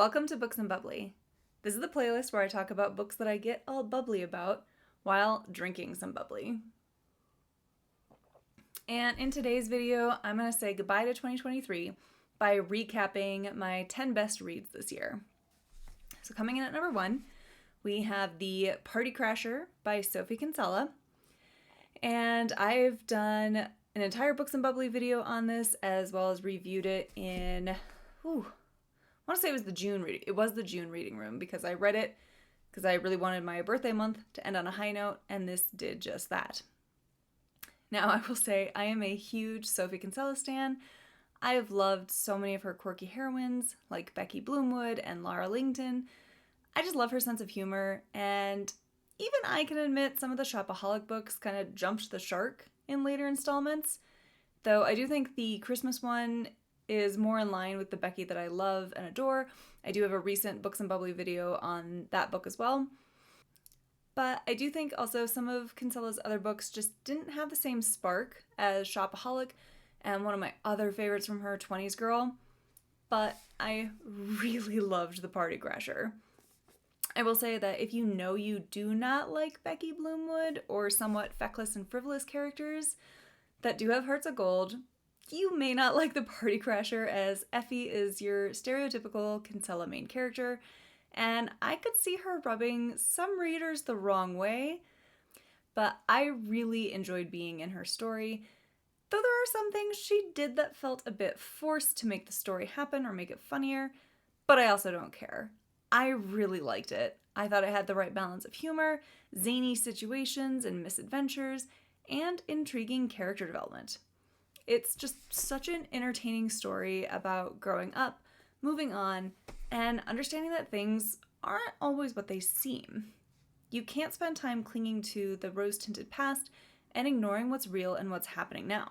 Welcome to Books and Bubbly. This is the playlist where I talk about books that I get all bubbly about while drinking some bubbly. And in today's video, I'm going to say goodbye to 2023 by recapping my 10 best reads this year. So coming in at number 1, we have The Party Crasher by Sophie Kinsella. And I've done an entire Books and Bubbly video on this, as well as reviewed it in, I want to say it was the June reading. It was the June reading room because I read it because I really wanted my birthday month to end on a high note, and this did just that. Now, I will say I am a huge Sophie Kinsella stan. I have loved so many of her quirky heroines, like Becky Bloomwood and Lara Langton. I just love her sense of humor, and even I can admit some of the shopaholic books kind of jumped the shark in later installments, though I do think the Christmas one is more in line with the Becky that I love and adore. I do have a recent Books and Bubbly video on that book as well. But I do think also some of Kinsella's other books just didn't have the same spark as Shopaholic and one of my other favorites from her, 20s Girl. But I really loved The Party Crasher. I will say that if you know you do not like Becky Bloomwood or somewhat feckless and frivolous characters that do have hearts of gold, you may not like The Party Crasher, as Effie is your stereotypical Kinsella main character, and I could see her rubbing some readers the wrong way, but I really enjoyed being in her story, though there are some things she did that felt a bit forced to make the story happen or make it funnier, but I also don't care. I really liked it. I thought it had the right balance of humor, zany situations and misadventures, and intriguing character development. It's just such an entertaining story about growing up, moving on, and understanding that things aren't always what they seem. You can't spend time clinging to the rose-tinted past and ignoring what's real and what's happening now.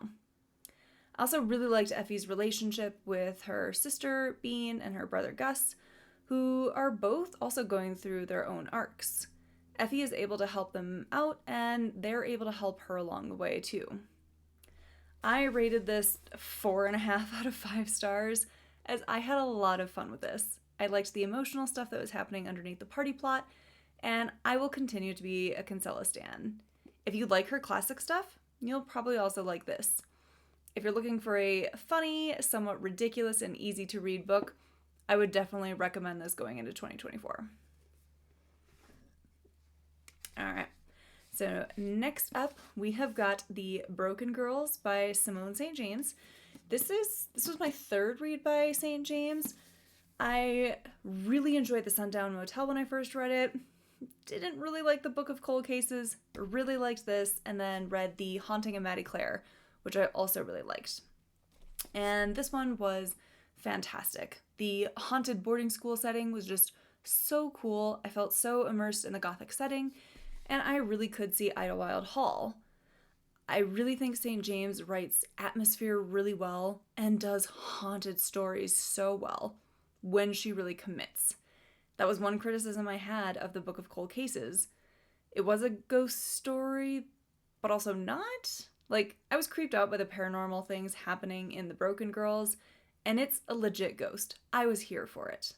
I also really liked Effie's relationship with her sister, Bean, and her brother, Gus, who are both also going through their own arcs. Effie is able to help them out, and they're able to help her along the way, too. I rated this 4.5 out of 5 stars, as I had a lot of fun with this. I liked the emotional stuff that was happening underneath the party plot, and I will continue to be a Kinsella stan. If you like her classic stuff, you'll probably also like this. If you're looking for a funny, somewhat ridiculous, and easy to read book, I would definitely recommend this going into 2024. Alright, so next up we have got The Broken Girls by Simone St. James. This was my third read by St. James. I really enjoyed The Sundown Motel when I first read it. Didn't really like the Book of Cold Cases, but really liked this, and then read The Haunting of Maddie Clare, which I also really liked. And this one was fantastic. The haunted boarding school setting was just so cool. I felt so immersed in the gothic setting, and I really could see Idlewild Hall. I really think St. James writes atmosphere really well and does haunted stories so well when she really commits. That was one criticism I had of the Book of Cold Cases. It was a ghost story, but also not. Like, I was creeped out by the paranormal things happening in The Broken Girls, and it's a legit ghost. I was here for it.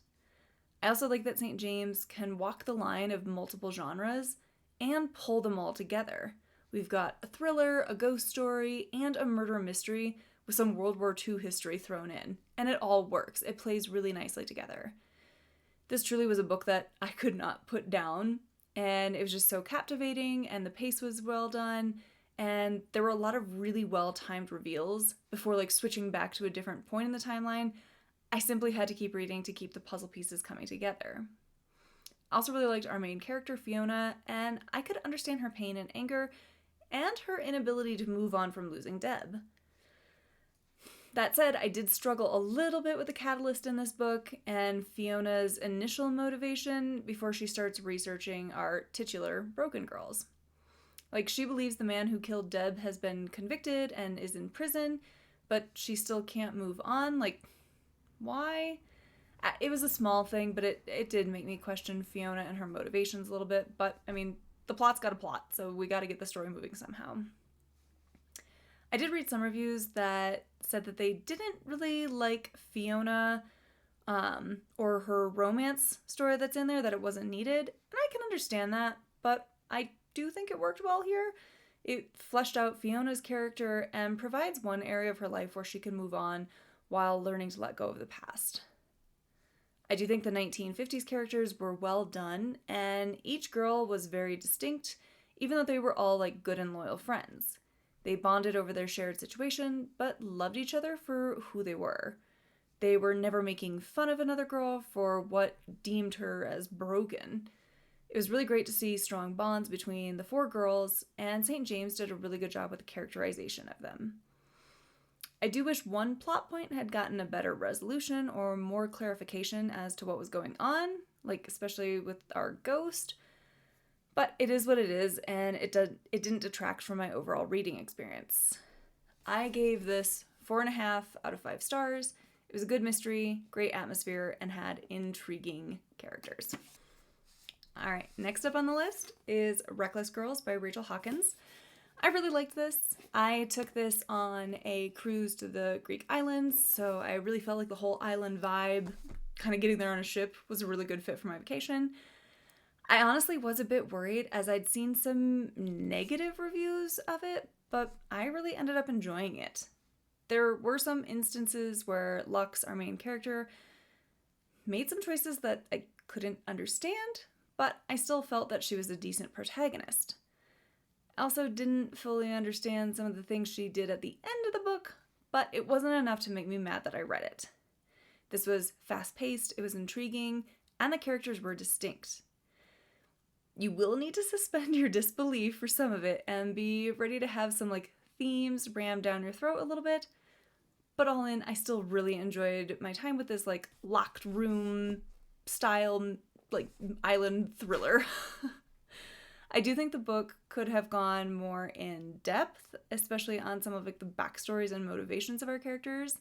I also like that St. James can walk the line of multiple genres and pull them all together. We've got a thriller, a ghost story, and a murder mystery with some World War II history thrown in, and it all works. It plays really nicely together. This truly was a book that I could not put down, and it was just so captivating, and the pace was well done, and there were a lot of really well-timed reveals before switching back to a different point in the timeline. I simply had to keep reading to keep the puzzle pieces coming together. I also really liked our main character, Fiona, and I could understand her pain and anger and her inability to move on from losing Deb. That said, I did struggle a little bit with the catalyst in this book and Fiona's initial motivation before she starts researching our titular Broken Girls. She believes the man who killed Deb has been convicted and is in prison, but she still can't move on. Why? It was a small thing, but it did make me question Fiona and her motivations a little bit, but, the plot's got a plot, so we gotta get the story moving somehow. I did read some reviews that said that they didn't really like Fiona or her romance story that's in there, that it wasn't needed. And I can understand that, but I do think it worked well here. It fleshed out Fiona's character and provides one area of her life where she can move on while learning to let go of the past. I do think the 1950s characters were well done, and each girl was very distinct, even though they were all like good and loyal friends. They bonded over their shared situation, but loved each other for who they were. They were never making fun of another girl for what deemed her as broken. It was really great to see strong bonds between the 4 girls, and St. James did a really good job with the characterization of them. I do wish one plot point had gotten a better resolution or more clarification as to what was going on, like especially with our ghost. But it is what it is, and it didn't detract from my overall reading experience. I gave this 4.5 out of 5 stars. It was a good mystery, great atmosphere, and had intriguing characters. All right, next up on the list is Reckless Girls by Rachel Hawkins. I really liked this. I took this on a cruise to the Greek islands, so I really felt like the whole island vibe, kind of getting there on a ship, was a really good fit for my vacation. I honestly was a bit worried as I'd seen some negative reviews of it, but I really ended up enjoying it. There were some instances where Lux, our main character, made some choices that I couldn't understand, but I still felt that she was a decent protagonist. I also didn't fully understand some of the things she did at the end of the book, but it wasn't enough to make me mad that I read it. This was fast-paced, it was intriguing, and the characters were distinct. You will need to suspend your disbelief for some of it and be ready to have some themes rammed down your throat a little bit, but all in, I still really enjoyed my time with this locked room style island thriller. I do think the book could have gone more in depth, especially on some of the backstories and motivations of our characters.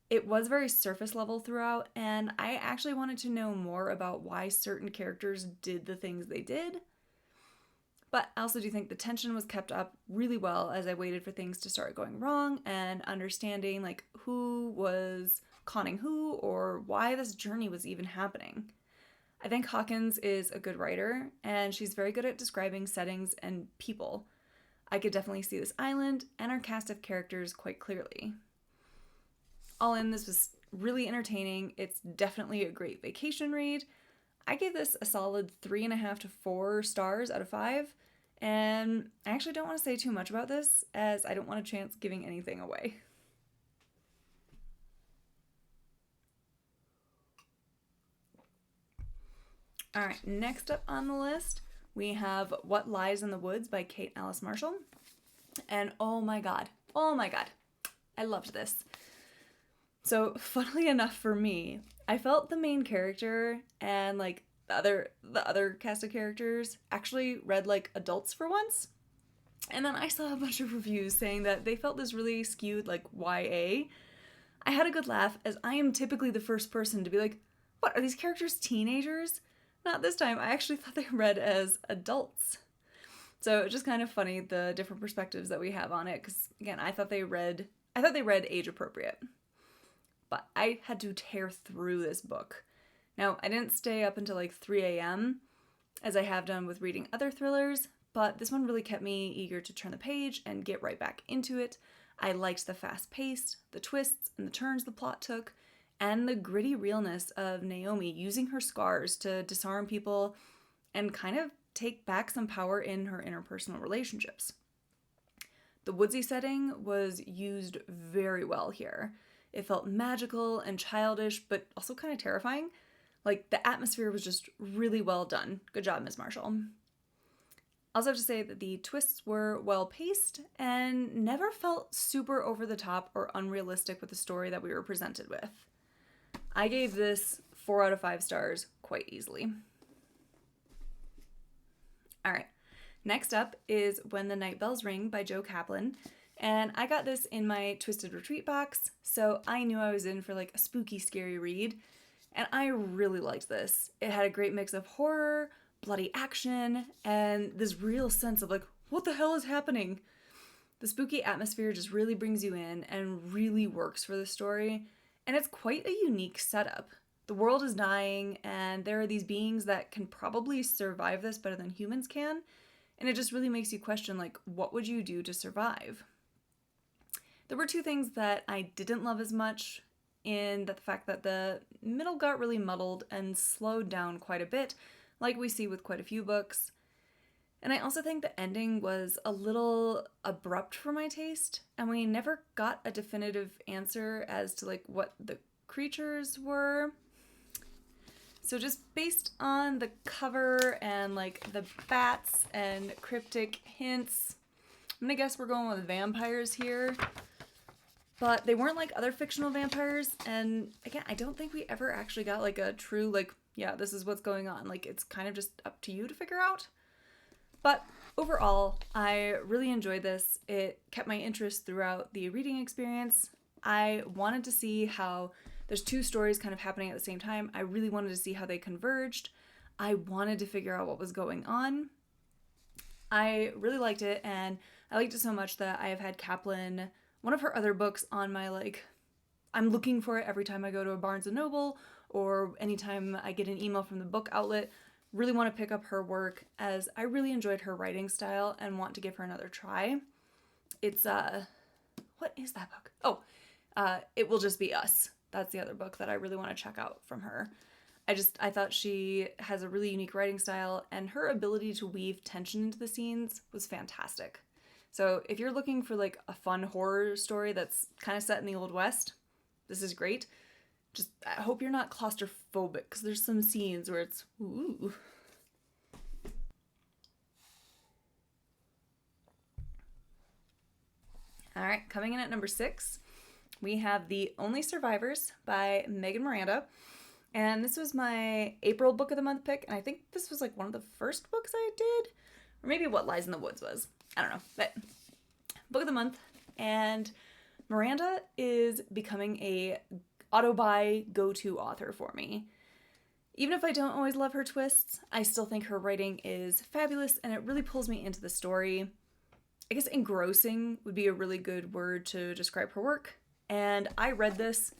It was very surface level throughout, and I actually wanted to know more about why certain characters did the things they did. But I also do think the tension was kept up really well as I waited for things to start going wrong and understanding who was conning who or why this journey was even happening. I think Hawkins is a good writer, and she's very good at describing settings and people. I could definitely see this island and our cast of characters quite clearly. All in, this was really entertaining. It's definitely a great vacation read. I gave this a solid 3.5 to 4 stars out of 5, and I actually don't want to say too much about this as I don't want to chance giving anything away. All right, next up on the list, we have What Lies in the Woods by Kate Alice Marshall. And oh my god, I loved this. So, funnily enough for me, I felt the main character and the other cast of characters actually read like adults for once. And then I saw a bunch of reviews saying that they felt this really skewed YA. I had a good laugh as I am typically the first person to be like, what, are these characters teenagers? Not this time. I actually thought they read as adults. So it's just kind of funny the different perspectives that we have on it, because again, I thought they read age appropriate. But I had to tear through this book. Now, I didn't stay up until 3 a.m. as I have done with reading other thrillers, but this one really kept me eager to turn the page and get right back into it. I liked the fast pace, the twists and the turns the plot took, and the gritty realness of Naomi using her scars to disarm people and kind of take back some power in her interpersonal relationships. The woodsy setting was used very well here. It felt magical and childish, but also kind of terrifying. The atmosphere was just really well done. Good job, Ms. Marshall. I also have to say that the twists were well paced and never felt super over the top or unrealistic with the story that we were presented with. I gave this 4 out of 5 stars quite easily. All right, next up is When the Night Bells Ring by Jo Kaplan. And I got this in my Twisted Retreat box, so I knew I was in for a spooky, scary read. And I really liked this. It had a great mix of horror, bloody action, and this real sense of what the hell is happening? The spooky atmosphere just really brings you in and really works for the story. And it's quite a unique setup. the world is dying and there are these beings that can probably survive this better than humans can. And it just really makes you question, like, what would you do to survive? There were two things that I didn't love as much, in the fact that the middle got really muddled and slowed down quite a bit, like we see with quite a few books. And I also think the ending was a little abrupt for my taste, and we never got a definitive answer as to, like, what the creatures were. So just based on the cover and, like, the bats and cryptic hints, I'm gonna guess we're going with vampires here. But they weren't like other fictional vampires, and again, I don't think we ever actually got, like, a true, like, yeah, this is what's going on. Like, it's kind of just up to you to figure out. But overall, I really enjoyed this. It kept my interest throughout the reading experience. I wanted to see how there's two stories kind of happening at the same time. I really wanted to see how they converged. I wanted to figure out what was going on. I really liked it, and I liked it so much that I have had Kaplan, one of her other books, on my, like, I'm looking for it every time I go to a Barnes & Noble or anytime I get an email from the book outlet. Really want to pick up her work, as I really enjoyed her writing style and want to give her another try. It's, what is that book? Oh, It Will Just Be Us. That's the other book that I really want to check out from her. I thought she has a really unique writing style, and her ability to weave tension into the scenes was fantastic. So if you're looking for, like, a fun horror story that's kind of set in the Old West, this is great. Just, I hope you're not claustrophobic, because there's some scenes where it's, ooh. All right, coming in at number 6, we have The Only Survivors by Megan Miranda. And this was my April Book of the Month pick, and I think this was, like, one of the first books I did. Or maybe What Lies in the Woods was. I don't know, but Book of the Month. And Miranda is becoming a auto-buy go-to author for me. Even if I don't always love her twists, I still think her writing is fabulous, and it really pulls me into the story. I guess engrossing would be a really good word to describe her work. And I read this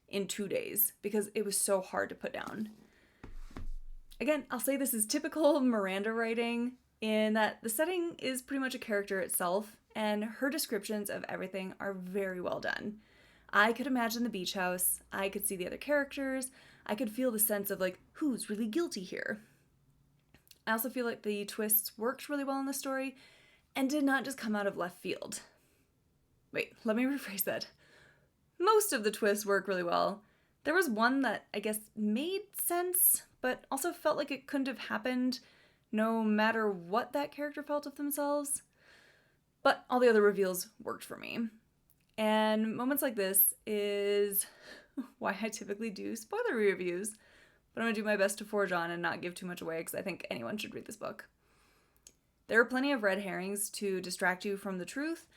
in 2 days because it was so hard to put down. Again, I'll say this is typical Miranda writing, in that the setting is pretty much a character itself, and her descriptions of everything are very well done. I could imagine the beach house, I could see the other characters, I could feel the sense of, like, who's really guilty here. I also feel like the twists worked really well in the story and did not just come out of left field. Wait, let me rephrase that. Most of the twists work really well. There was one that I guess made sense, but also felt like it couldn't have happened no matter what that character felt of themselves. But all the other reveals worked for me. And moments like this is why I typically do spoiler reviews, but I'm going to do my best to forge on and not give too much away, because I think anyone should read this book. There are plenty of red herrings to distract you from the truth,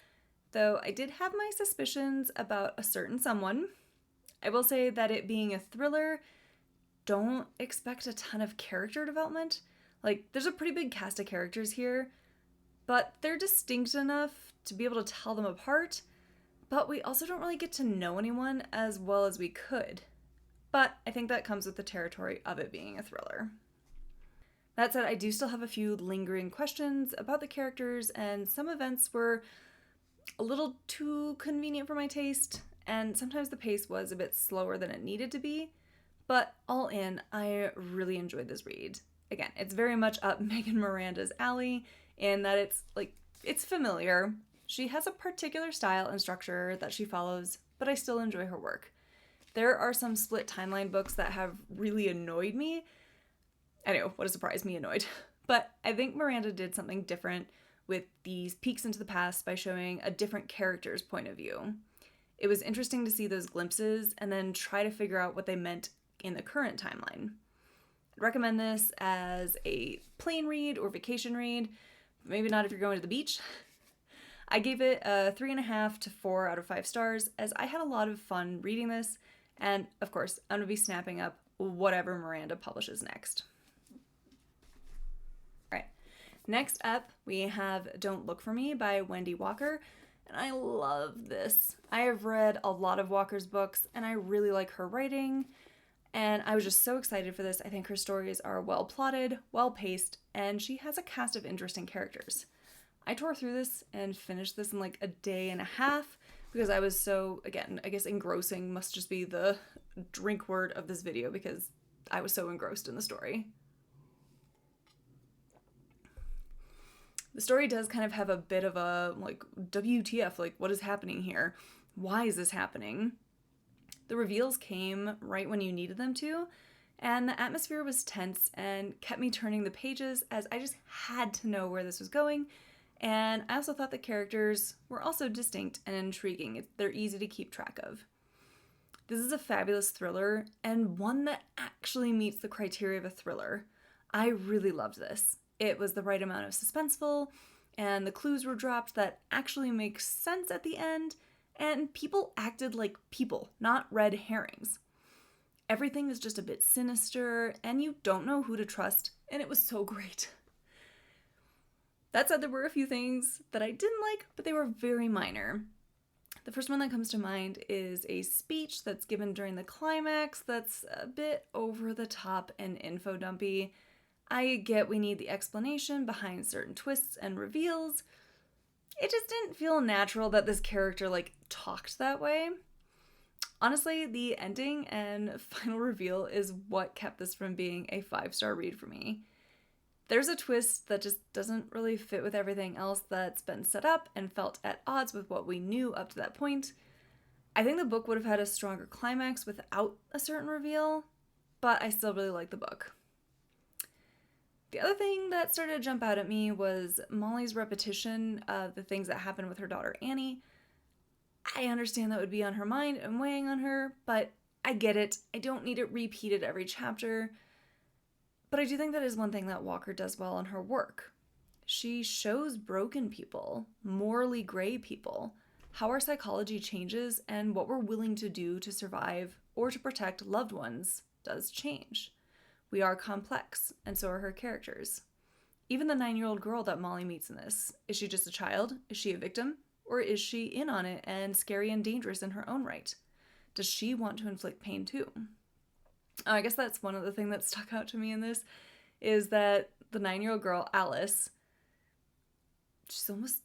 though I did have my suspicions about a certain someone. I will say that it being a thriller, don't expect a ton of character development. Like, there's a pretty big cast of characters here, but they're distinct enough to be able to tell them apart, but we also don't really get to know anyone as well as we could. But I think that comes with the territory of it being a thriller. That said, I do still have a few lingering questions about the characters, and some events were a little too convenient for my taste, and sometimes the pace was a bit slower than it needed to be, but all in, I really enjoyed this read. Again, it's very much up Megan Miranda's alley in that it's familiar. She has a particular style and structure that she follows, but I still enjoy her work. There are some split timeline books that have really annoyed me. I know, what a surprise, me annoyed. But I think Miranda did something different with these peeks into the past by showing a different character's point of view. It was interesting to see those glimpses and then try to figure out what they meant in the current timeline. I'd recommend this as a plane read or vacation read, maybe not if you're going to the beach. I gave it a 3.5 to 4 out of 5 stars, as I had a lot of fun reading this, and of course, I'm going to be snapping up whatever Miranda publishes next. Alright, next up we have Don't Look For Me by Wendy Walker, and I love this. I have read a lot of Walker's books, and I really like her writing. And I was just so excited for this. I think her stories are well plotted, well paced, and she has a cast of interesting characters. I tore through this and finished this in like a day and a half because I was so, again, I guess engrossing must just be the drink word of this video because I was so engrossed in the story. The story does kind of have a bit of a, like, WTF, like, what is happening here? Why is this happening? The reveals came right when you needed them to, and the atmosphere was tense and kept me turning the pages as I just had to know where this was going, and I also thought the characters were also distinct and intriguing. They're easy to keep track of. This is a fabulous thriller, and one that actually meets the criteria of a thriller. I really loved this. It was the right amount of suspenseful, and the clues were dropped that actually make sense at the end, and people acted like people, not red herrings. Everything is just a bit sinister, and you don't know who to trust, and it was so great. That said, there were a few things that I didn't like, but they were very minor. The first one that comes to mind is a speech that's given during the climax that's a bit over the top and info dumpy. I get we need the explanation behind certain twists and reveals. It just didn't feel natural that this character, like, talked that way. Honestly, the ending and final reveal is what kept this from being a 5-star read for me. There's a twist that just doesn't really fit with everything else that's been set up and felt at odds with what we knew up to that point. I think the book would have had a stronger climax without a certain reveal, but I still really like the book. The other thing that started to jump out at me was Molly's repetition of the things that happened with her daughter Annie. I understand that would be on her mind and weighing on her, but I get it. I don't need it repeated every chapter. But I do think that is one thing that Walker does well in her work. She shows broken people, morally gray people, how our psychology changes and what we're willing to do to survive or to protect loved ones does change. We are complex, and so are her characters. Even the 9-year-old girl that Molly meets in this, is she just a child? Is she a victim? Or is she in on it and scary and dangerous in her own right? Does she want to inflict pain too? I guess that's one of the things that stuck out to me in this, is that the 9-year-old girl, Alice, she's almost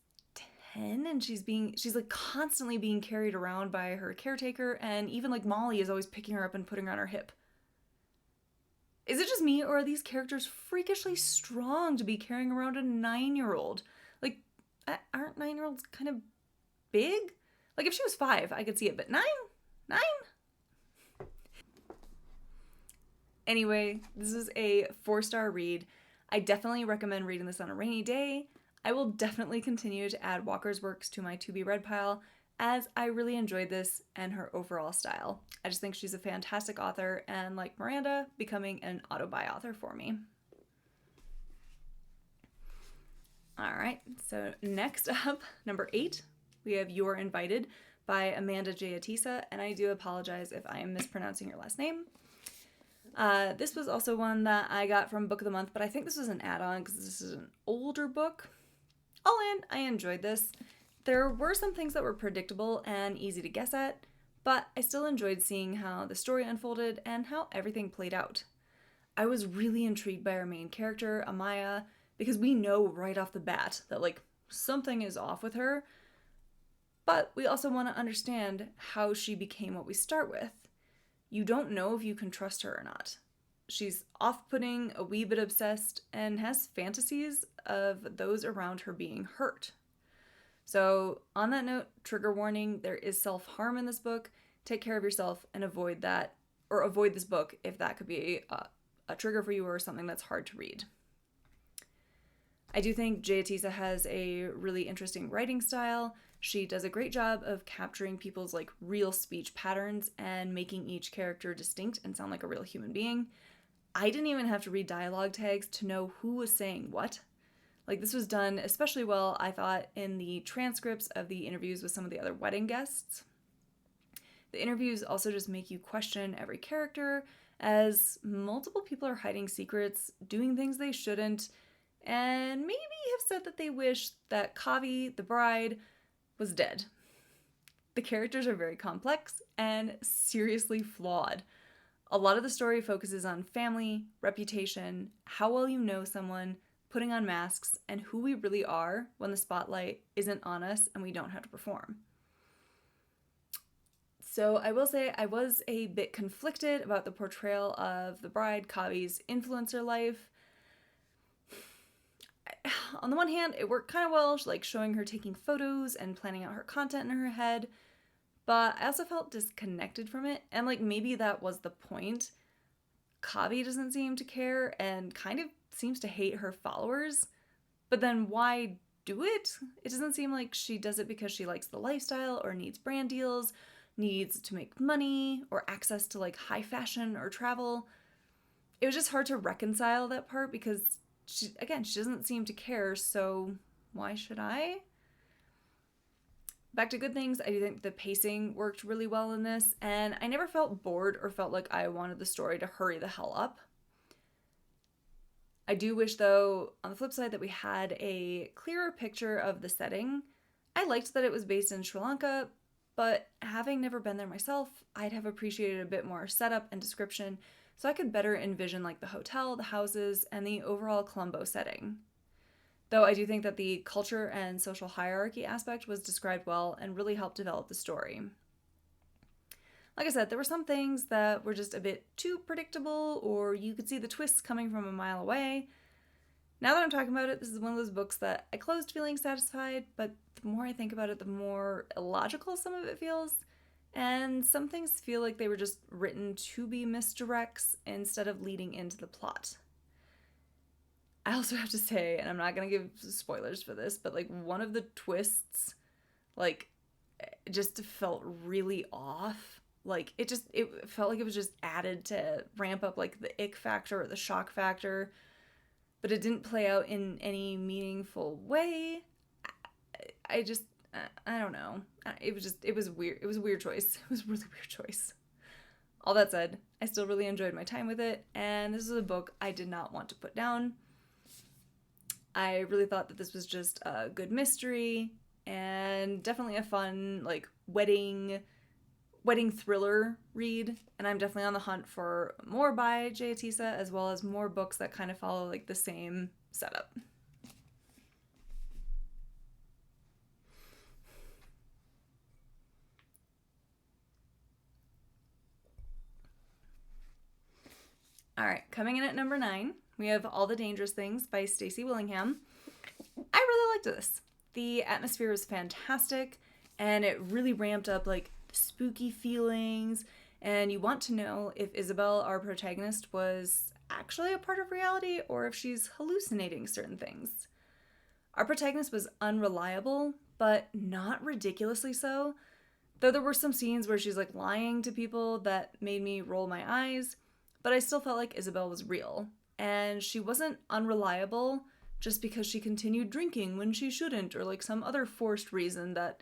10 and she's like constantly being carried around by her caretaker, and even like Molly is always picking her up and putting her on her hip. Is it just me, or are these characters freakishly strong to be carrying around a 9-year-old? Like, aren't 9-year-olds kind of big? Like, if she was 5, I could see it, but 9? Anyway, this is a 4-star read. I definitely recommend reading this on a rainy day. I will definitely continue to add Walker's works to my to-be-read pile, as I really enjoyed this and her overall style. I just think she's a fantastic author, and like Miranda, becoming an auto-buy author for me. Alright, so next up, number 8, we have You're Invited by Amanda Jayatissa, and I do apologize if I am mispronouncing your last name. This was also one that I got from Book of the Month, but I think this was an add-on because this is an older book. All in, I enjoyed this. There were some things that were predictable and easy to guess at, but I still enjoyed seeing how the story unfolded and how everything played out. I was really intrigued by our main character, Amaya, because we know right off the bat that, like, something is off with her, but we also want to understand how she became what we start with. You don't know if you can trust her or not. She's off-putting, a wee bit obsessed, and has fantasies of those around her being hurt. So, on that note, trigger warning, there is self-harm in this book. Take care of yourself and avoid that, or avoid this book if that could be a trigger for you or something that's hard to read. I do think Jayatissa has a really interesting writing style. She does a great job of capturing people's like real speech patterns and making each character distinct and sound like a real human being. I didn't even have to read dialogue tags to know who was saying what. Like, this was done especially well, I thought, in the transcripts of the interviews with some of the other wedding guests. The interviews also just make you question every character, as multiple people are hiding secrets, doing things they shouldn't, and maybe have said that they wish that Kavi, the bride, was dead. The characters are very complex and seriously flawed. A lot of the story focuses on family, reputation, how well you know someone, putting on masks, and who we really are when the spotlight isn't on us and we don't have to perform. So I will say I was a bit conflicted about the portrayal of the bride, Kavi's influencer life. On the one hand, it worked kind of well, like showing her taking photos and planning out her content in her head, but I also felt disconnected from it, and like maybe that was the point. Kavi doesn't seem to care and kind of seems to hate her followers, but then why do it? It doesn't seem like she does it because she likes the lifestyle or needs brand deals, needs to make money, or access to like high fashion or travel. It was just hard to reconcile that part because she doesn't seem to care, so why should I? Back to good things, I do think the pacing worked really well in this, and I never felt bored or felt like I wanted the story to hurry the hell up. I do wish, though, on the flip side, that we had a clearer picture of the setting. I liked that it was based in Sri Lanka, but having never been there myself, I'd have appreciated a bit more setup and description so I could better envision like the hotel, the houses, and the overall Colombo setting. Though I do think that the culture and social hierarchy aspect was described well and really helped develop the story. Like I said, there were some things that were just a bit too predictable, or you could see the twists coming from a mile away. Now that I'm talking about it, this is one of those books that I closed feeling satisfied, but the more I think about it, the more illogical some of it feels. And some things feel like they were just written to be misdirects instead of leading into the plot. I also have to say, and I'm not going to give spoilers for this, but like one of the twists, like, just felt really off. Like, it felt like it was just added to ramp up like the ick factor or the shock factor, but it didn't play out in any meaningful way. I don't know. It was weird. It was a weird choice. It was a really weird choice. All that said, I still really enjoyed my time with it, and this is a book I did not want to put down. I really thought that this was just a good mystery and definitely a fun, like, wedding thriller read. And I'm definitely on the hunt for more by Jayatissa, as well as more books that kind of follow, like, the same setup. All right, coming in at number 9, we have All the Dangerous Things by Stacy Willingham. I really liked this. The atmosphere was fantastic, and it really ramped up like the spooky feelings, and you want to know if Isabel, our protagonist, was actually a part of reality or if she's hallucinating certain things. Our protagonist was unreliable, but not ridiculously so, though there were some scenes where she's like lying to people that made me roll my eyes, but I still felt like Isabel was real. And she wasn't unreliable just because she continued drinking when she shouldn't, or like some other forced reason that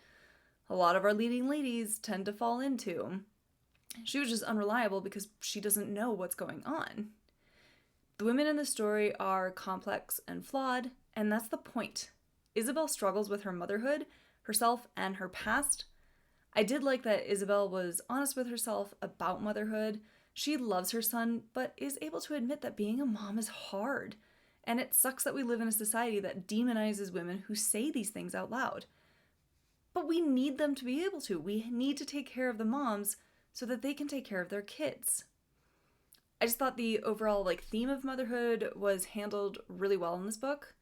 a lot of our leading ladies tend to fall into. She was just unreliable because she doesn't know what's going on. The women in the story are complex and flawed, and that's the point. Isabel struggles with her motherhood, herself, and her past. I did like that Isabel was honest with herself about motherhood. She loves her son, but is able to admit that being a mom is hard. And it sucks that we live in a society that demonizes women who say these things out loud. But we need them to be able to. We need to take care of the moms so that they can take care of their kids. I just thought the overall theme of motherhood was handled really well in this book.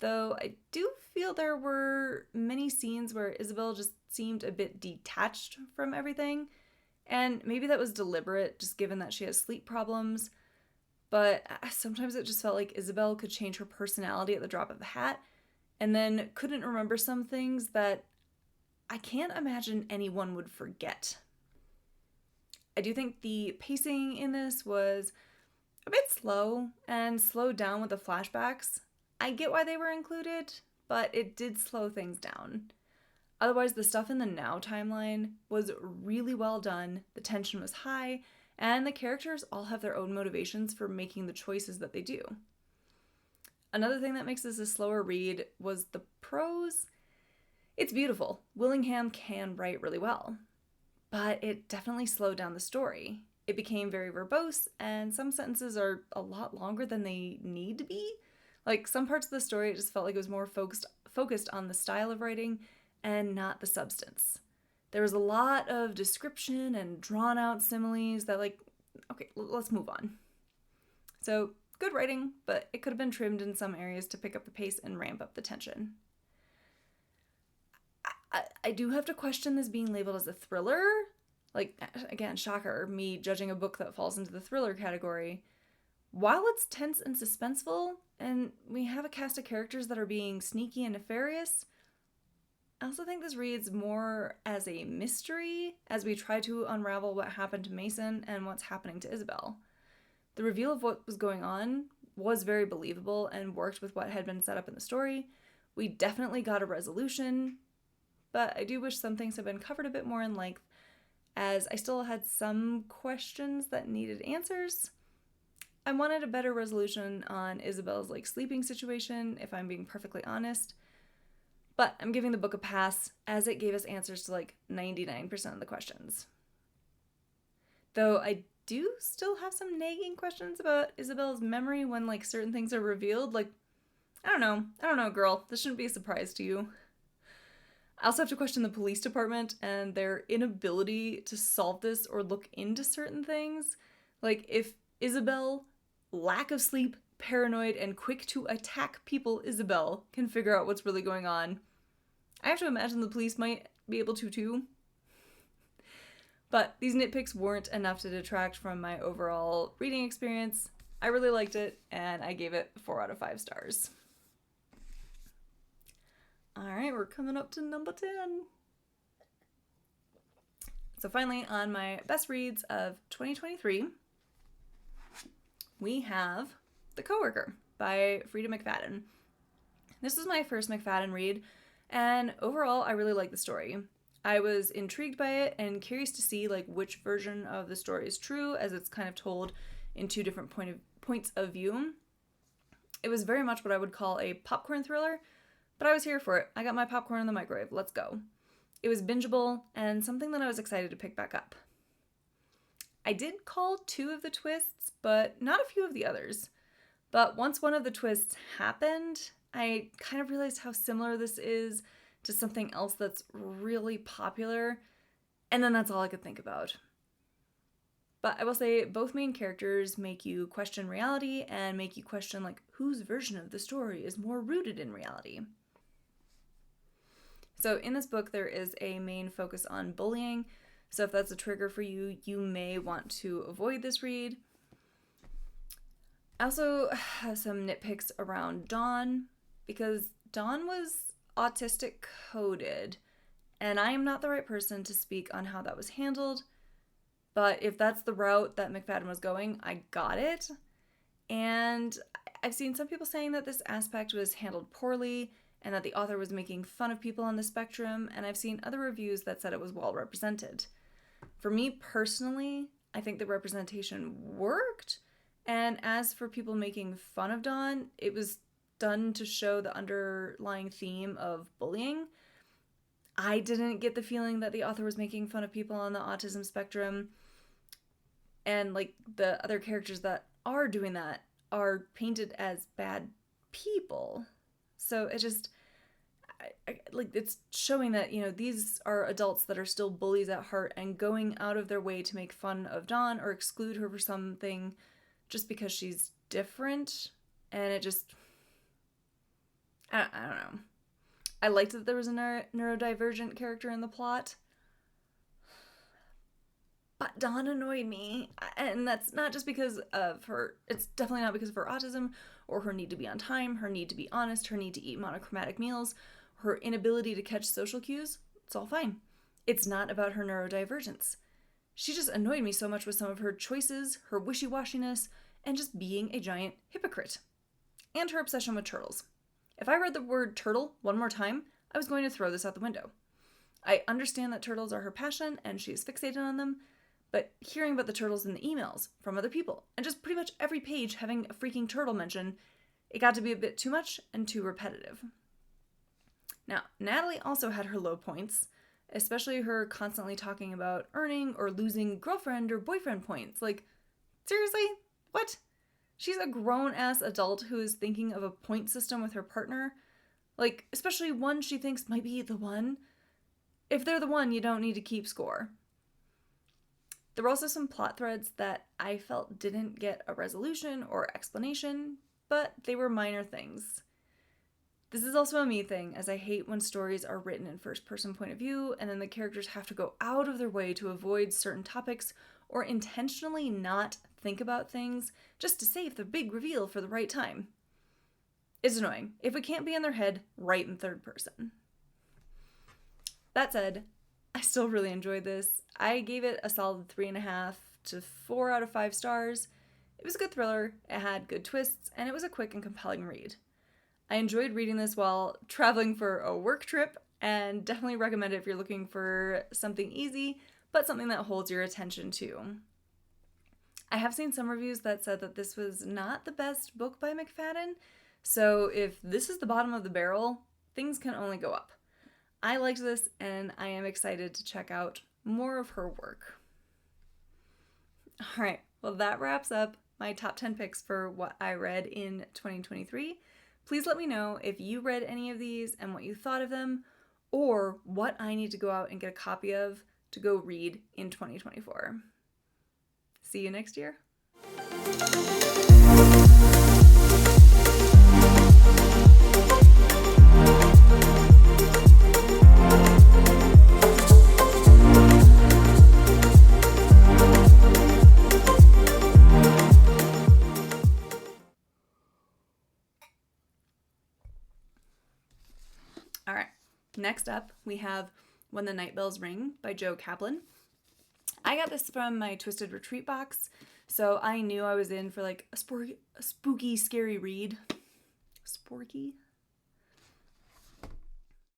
Though I do feel there were many scenes where Isabel just seemed a bit detached from everything. And maybe that was deliberate, just given that she has sleep problems. But sometimes it just felt like Isabel could change her personality at the drop of a hat, and then couldn't remember some things that I can't imagine anyone would forget. I do think the pacing in this was a bit slow and slowed down with the flashbacks. I get why they were included, but it did slow things down. Otherwise, the stuff in the now timeline was really well done, the tension was high, and the characters all have their own motivations for making the choices that they do. Another thing that makes this a slower read was the prose. It's beautiful. Willingham can write really well, but it definitely slowed down the story. It became very verbose, and some sentences are a lot longer than they need to be. Like, some parts of the story, it just felt like it was more focused on the style of writing and not the substance. There was a lot of description and drawn out similes that, like, okay, let's move on. So, good writing, but it could have been trimmed in some areas to pick up the pace and ramp up the tension. I do have to question this being labeled as a thriller. Like, again, shocker, me judging a book that falls into the thriller category. While it's tense and suspenseful, and we have a cast of characters that are being sneaky and nefarious, I also think this reads more as a mystery as we try to unravel what happened to Mason and what's happening to Isabel. The reveal of what was going on was very believable and worked with what had been set up in the story. We definitely got a resolution, but I do wish some things had been covered a bit more in length, as I still had some questions that needed answers. I wanted a better resolution on Isabel's sleeping situation, if I'm being perfectly honest. But I'm giving the book a pass, as it gave us answers to 99% of the questions. Though I do still have some nagging questions about Isabel's memory when certain things are revealed. I don't know, girl. This shouldn't be a surprise to you. I also have to question the police department and their inability to solve this or look into certain things. If Isabel, lack of sleep, paranoid, and quick to attack people Isabel can figure out what's really going on, I have to imagine the police might be able to too. But these nitpicks weren't enough to detract from my overall reading experience. I really liked it, and I gave it 4 out of 5 stars. Alright, we're coming up to number 10. So finally, on my best reads of 2023, we have The Coworker by Freida McFadden. This was my first McFadden read, and overall I really liked the story. I was intrigued by it and curious to see which version of the story is true, as it's kind of told in 2 different points of view. It was very much what I would call a popcorn thriller, but I was here for it. I got my popcorn in the microwave. Let's go. It was bingeable and something that I was excited to pick back up. I did call 2 of the twists, but not a few of the others. But once one of the twists happened, I kind of realized how similar this is to something else that's really popular, and then that's all I could think about. But I will say both main characters make you question reality and make you question whose version of the story is more rooted in reality. So in this book there is a main focus on bullying, so if that's a trigger for you, you may want to avoid this read. I also have some nitpicks around Dawn, because Dawn was autistic coded, and I am not the right person to speak on how that was handled, but if that's the route that McFadden was going, I got it. And I've seen some people saying that this aspect was handled poorly and that the author was making fun of people on the spectrum, and I've seen other reviews that said it was well represented. For me personally, I think the representation worked, and as for people making fun of Dawn, it was done to show the underlying theme of bullying. I didn't get the feeling that the author was making fun of people on the autism spectrum, and the other characters that are doing that are painted as bad people. So it just, it's showing that, these are adults that are still bullies at heart and going out of their way to make fun of Dawn or exclude her for something just because she's different. And it just, I don't know. I liked that there was a neurodivergent character in the plot, but Dawn annoyed me, and that's not just because of her, it's definitely not because of her autism, or her need to be on time, her need to be honest, her need to eat monochromatic meals, her inability to catch social cues. It's all fine. It's not about her neurodivergence. She just annoyed me so much with some of her choices, her wishy-washiness, and just being a giant hypocrite. And her obsession with turtles. If I read the word turtle one more time, I was going to throw this out the window. I understand that turtles are her passion and she is fixated on them, but hearing about the turtles in the emails from other people, and just pretty much every page having a freaking turtle mention, it got to be a bit too much and too repetitive. Now, Natalie also had her low points, especially her constantly talking about earning or losing girlfriend or boyfriend points. Like, seriously? What? She's a grown-ass adult who is thinking of a point system with her partner. Like, especially one she thinks might be the one. If they're the one, you don't need to keep score. There were also some plot threads that I felt didn't get a resolution or explanation, but they were minor things. This is also a me thing, as I hate when stories are written in first-person point of view, and then the characters have to go out of their way to avoid certain topics or intentionally not think about things just to save the big reveal for the right time. It's annoying. If it can't be in their head, write in third person. That said, I still really enjoyed this. I gave it a solid 3.5 to 4 out of 5 stars. It was a good thriller, it had good twists, and it was a quick and compelling read. I enjoyed reading this while traveling for a work trip, and definitely recommend it if you're looking for something easy, but something that holds your attention too. I have seen some reviews that said that this was not the best book by McFadden, so if this is the bottom of the barrel, things can only go up. I liked this, and I am excited to check out more of her work. Alright, well that wraps up my top 10 picks for what I read in 2023. Please let me know if you read any of these and what you thought of them, or what I need to go out and get a copy of to go read in 2024. See you next year. All right, next up we have When the Night Bells Ring by Jo Kaplan. I got this from my Twisted Retreat box, so I knew I was in for like a spooky, scary read. Sporky?